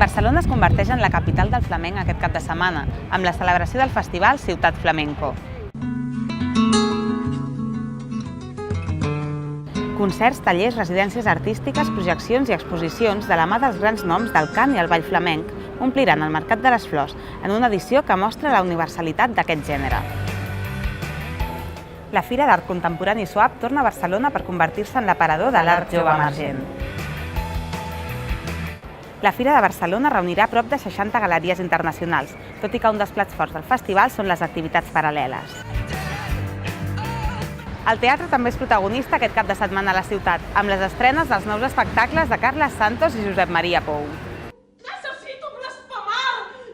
Barcelona es converteix en la capital del flamenc aquest cap de setmana, amb la celebració del festival Ciutat Flamenco. Concerts, tallers, residències artístiques, projeccions i exposicions de la mà dels grans noms del cant i el ball flamenc ompliran el Mercat de les Flors en una edició que mostra la universalitat d'aquest gènere. La Fira d'Art Contemporani SOAP torna a Barcelona per convertir-se en l'aparador de l'art jove emergent. La Fira de Barcelona reunirà prop de 60 galeries internacionals, tot i que un dels plats forts del festival són les activitats paral·leles. El teatre també és protagonista aquest cap de setmana a la ciutat, amb les estrenes dels nous espectacles de Carles Santos i Josep Maria Pou. Necessito blasfemar!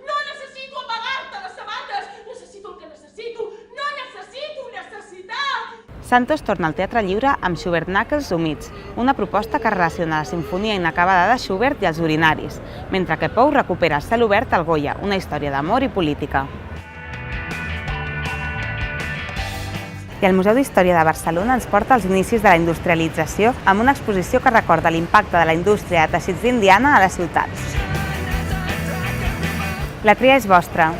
No necessito apagar-te les sabates! Necessito el que necessito! No necessito necessitar! Santos torna al teatre lliure amb Schubert-Knuckles humits, una proposta que relaciona la sinfonia inacabada de Schubert i els urinaris, mentre que Pou recupera el cel obert al Goya, una història d'amor i política. I el Museu d'Història de Barcelona ens porta als inicis de la industrialització amb una exposició que recorda l'impacte de la indústria de teixits d'Indiana a la ciutat. La tria és vostra.